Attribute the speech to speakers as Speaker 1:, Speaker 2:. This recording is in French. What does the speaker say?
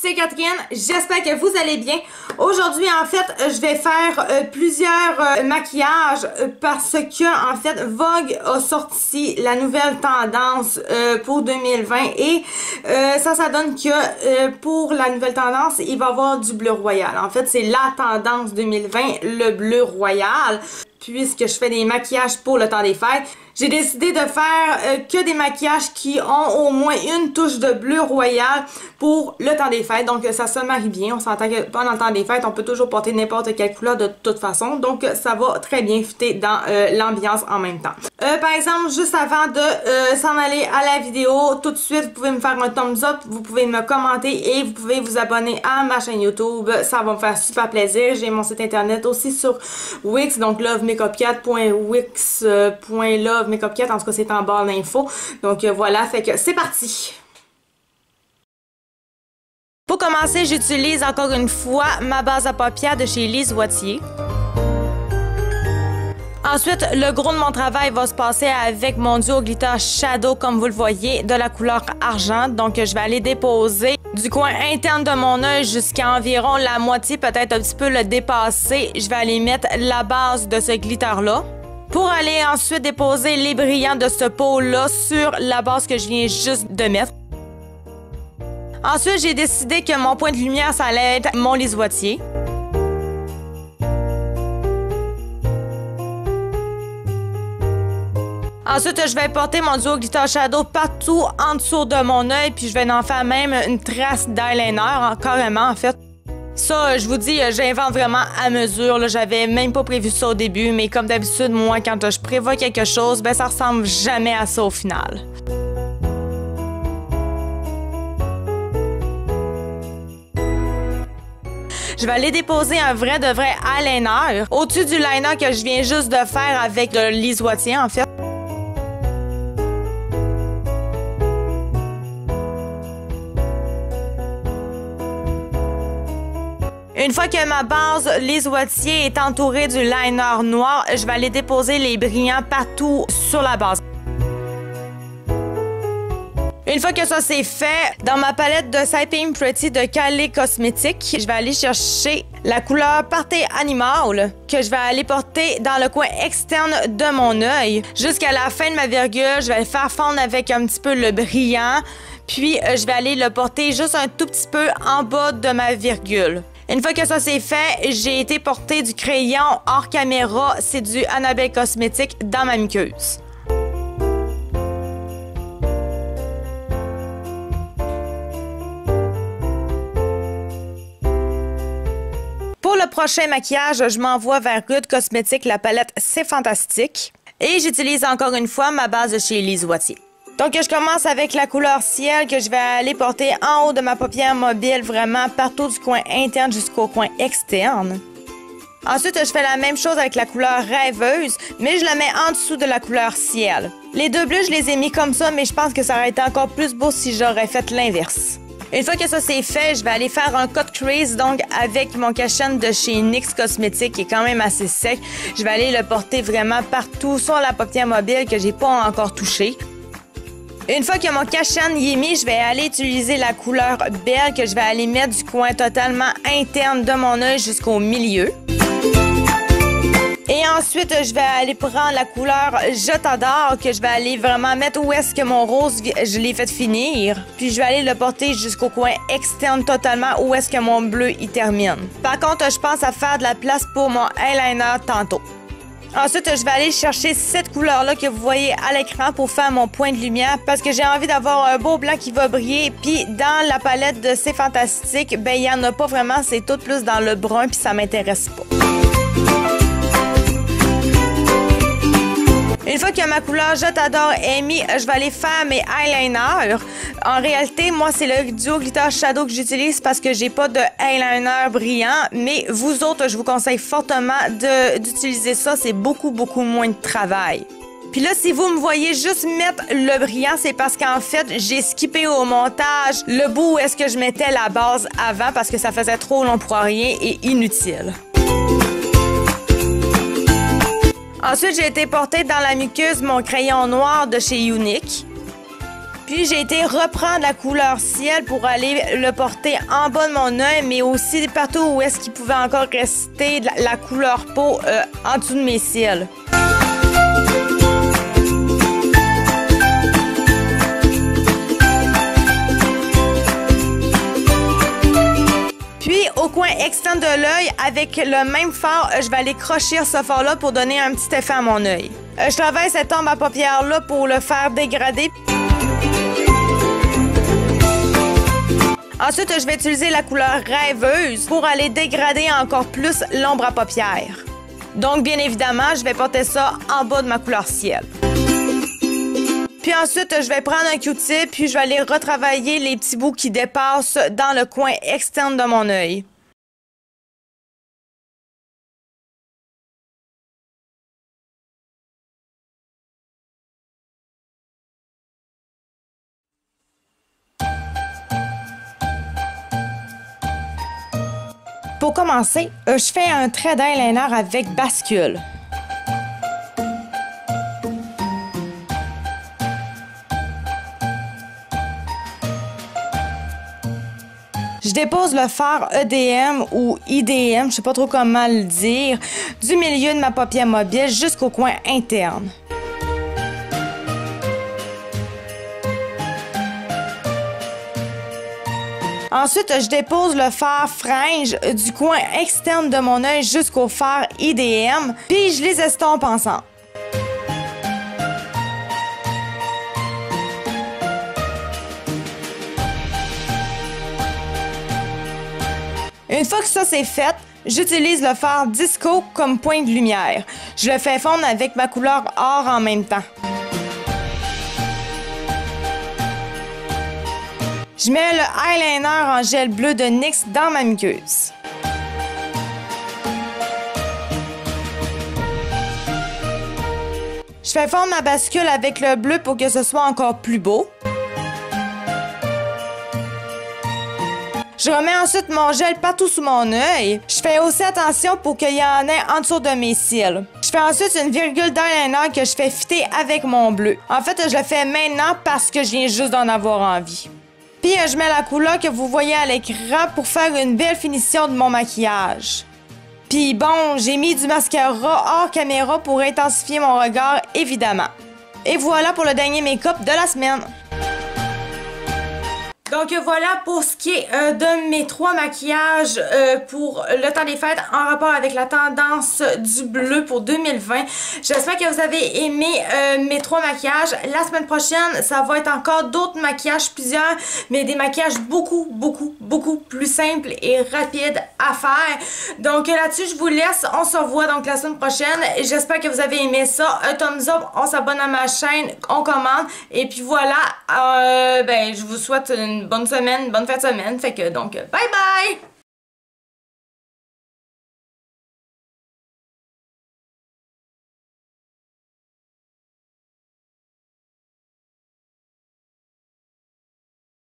Speaker 1: c'est Catherine, j'espère que vous allez bien. Aujourd'hui, en fait, je vais faire plusieurs maquillages parce que, en fait, Vogue a sorti la nouvelle tendance pour 2020 et ça donne que pour la nouvelle tendance, il va y avoir du bleu royal. En fait, c'est la tendance 2020, le bleu royal. Puisque je fais des maquillages pour le temps des fêtes, j'ai décidé de faire que des maquillages qui ont au moins une touche de bleu royal pour le temps des fêtes. Donc ça se marie bien. On s'entend que pendant le temps des fêtes, on peut toujours porter n'importe quelle couleur de toute façon. Donc ça va très bien fitter dans l'ambiance en même temps. Par exemple, juste avant de s'en aller à la vidéo, tout de suite, vous pouvez me faire un thumbs up, vous pouvez me commenter et vous pouvez vous abonner à ma chaîne YouTube. Ça va me faire super plaisir. J'ai mon site internet aussi sur Wix, donc lovemakeupcat.wix.lovemakeup4, en tout cas c'est en barre d'infos. Donc voilà, fait que c'est parti! Pour commencer, j'utilise encore une fois ma base à paupières de chez Lise Wattier. Ensuite, le gros de mon travail va se passer avec mon duo glitter shadow, comme vous le voyez, de la couleur argent. Donc, je vais aller déposer du coin interne de mon œil jusqu'à environ la moitié, peut-être un petit peu le dépasser. Je vais aller mettre la base de ce glitter-là. Pour aller ensuite déposer les brillants de ce pot-là sur la base que je viens juste de mettre. Ensuite, j'ai décidé que mon point de lumière, ça allait être mon Lise Wattier. Ensuite, je vais porter mon duo glitter shadow partout en dessous de mon œil, puis je vais en faire même une trace d'eyeliner, carrément en fait. Ça, je vous dis, j'invente vraiment à mesure. J'avais même pas prévu ça au début, mais comme d'habitude, moi, quand je prévois quelque chose, ben ça ressemble jamais à ça au final. Je vais aller déposer un vrai de vrai eyeliner au-dessus du liner que je viens juste de faire avec le Lise Wattier, en fait. Une fois que ma base Lise Wattier est entourée du liner noir, je vais aller déposer les brillants partout sur la base. Une fois que ça c'est fait, dans ma palette de Sipping Pretty de Kylie Cosmetics, je vais aller chercher la couleur Party Animal que je vais aller porter dans le coin externe de mon œil. Jusqu'à la fin de ma virgule, je vais le faire fondre avec un petit peu le brillant, puis je vais aller le porter juste un tout petit peu en bas de ma virgule. Une fois que ça c'est fait, j'ai été porter du crayon hors caméra, c'est du Annabelle Cosmetics dans ma muqueuse. Pour le prochain maquillage, je m'envoie vers Good Cosmetics, la palette C'est Fantastique. Et j'utilise encore une fois ma base de chez Lise Wattier. Donc, je commence avec la couleur ciel que je vais aller porter en haut de ma paupière mobile, vraiment partout du coin interne jusqu'au coin externe. Ensuite, je fais la même chose avec la couleur rêveuse, mais je la mets en dessous de la couleur ciel. Les deux bleus, je les ai mis comme ça, mais je pense que ça aurait été encore plus beau si j'aurais fait l'inverse. Une fois que ça c'est fait, je vais aller faire un cut crease, donc avec mon cache-nez de chez NYX Cosmetics qui est quand même assez sec. Je vais aller le porter vraiment partout sur la paupière mobile que j'ai pas encore touché. Une fois que mon cache-nez est mis, je vais aller utiliser la couleur Belle que je vais aller mettre du coin totalement interne de mon œil jusqu'au milieu. Et ensuite, je vais aller prendre la couleur Je t'adore que je vais aller vraiment mettre où est-ce que mon rose, je l'ai fait finir. Puis je vais aller le porter jusqu'au coin externe totalement où est-ce que mon bleu y termine. Par contre, je pense à faire de la place pour mon eyeliner tantôt. Ensuite, je vais aller chercher cette couleur-là que vous voyez à l'écran pour faire mon point de lumière parce que j'ai envie d'avoir un beau blanc qui va briller. Puis dans la palette de C'est Fantastique, ben il n'y en a pas vraiment, c'est tout plus dans le brun puis ça m'intéresse pas. Une fois que ma couleur Je t'adore est mise, je vais aller faire mes eyeliners. En réalité, moi, c'est le duo glitter shadow que j'utilise parce que j'ai pas de eyeliner brillant. Mais vous autres, je vous conseille fortement d'utiliser ça. C'est beaucoup moins de travail. Puis là, si vous me voyez juste mettre le brillant, c'est parce qu'en fait, j'ai skippé au montage le bout où est-ce que je mettais la base avant parce que ça faisait trop long pour rien et inutile. Ensuite, j'ai été porter dans la muqueuse mon crayon noir de chez Unique. Puis j'ai été reprendre la couleur ciel pour aller le porter en bas de mon œil, mais aussi partout où est-ce qu'il pouvait encore rester de la couleur peau en dessous de mes cils. Puis, au coin externe de l'œil, avec le même fard, je vais aller crocher ce fard-là pour donner un petit effet à mon œil. Je travaille cette ombre à paupières-là pour le faire dégrader. Ensuite, je vais utiliser la couleur rêveuse pour aller dégrader encore plus l'ombre à paupières. Donc, bien évidemment, je vais porter ça en bas de ma couleur ciel. Puis ensuite, je vais prendre un Q-tip, puis je vais aller retravailler les petits bouts qui dépassent dans le coin externe de mon œil. Pour commencer, je fais un trait d'eyeliner avec bascule. Je dépose le fard EDM ou IDM, je sais pas trop comment le dire, du milieu de ma paupière mobile jusqu'au coin interne. Ensuite, je dépose le fard frange du coin externe de mon œil jusqu'au fard IDM, puis je les estompe ensemble. Une fois que ça c'est fait, j'utilise le fard Disco comme point de lumière. Je le fais fondre avec ma couleur or en même temps. Je mets le eyeliner en gel bleu de NYX dans ma muqueuse. Je fais fondre ma bascule avec le bleu pour que ce soit encore plus beau. Je remets ensuite mon gel partout sous mon œil. Je fais aussi attention pour qu'il y en ait en dessous de mes cils. Je fais ensuite une virgule d'eyeliner que je fais fitter avec mon bleu. En fait, je le fais maintenant parce que je viens juste d'en avoir envie. Puis, je mets la couleur que vous voyez à l'écran pour faire une belle finition de mon maquillage. Puis bon, j'ai mis du mascara hors caméra pour intensifier mon regard, évidemment. Et voilà pour le dernier make-up de la semaine. Donc voilà pour ce qui est de mes 3 maquillages pour le temps des fêtes en rapport avec la tendance du bleu pour 2020. J'espère que vous avez aimé mes 3 maquillages. La semaine prochaine, ça va être encore d'autres maquillages, plusieurs, mais des maquillages beaucoup plus simples et rapides à faire. Donc là-dessus, je vous laisse. On se revoit donc la semaine prochaine. J'espère que vous avez aimé ça. Un thumbs up, on s'abonne à ma chaîne, on commente. Et puis voilà, je vous souhaite une bonne semaine, une bonne fin de semaine. Fait que donc, bye bye!